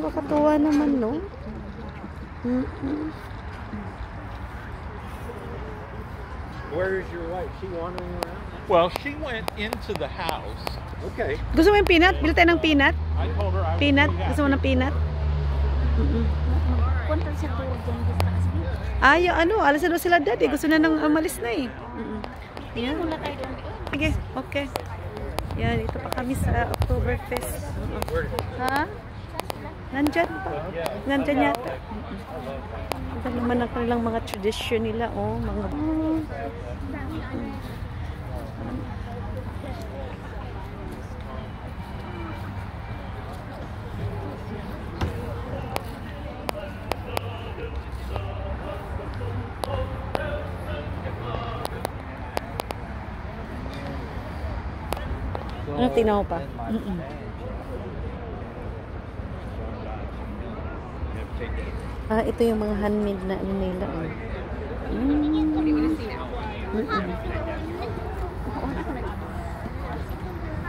Kakatuwa naman, no? Where is your wife? She wandering around? Well, she went into the house. Okay. Gusto mo yung peanut? Bili tayo ng peanut? I told her I was Peanut? going out. Gusto mo ng peanut? Punta siya to dyan gusto kasi. Ay, ano, alas na sila daddy. Gusto na nang umalis na eh. Tingnan muna tayo doon. Sige, okay. Yan, ito pa kami sa Oktoberfest. Ha? Nandyan pa. Nandyan yata. Ito naman ang kanilang mga tradisyon nila, oh. Mga... Ano, tingnan mo pa? Ah, ito yung mga handmade na ano nila.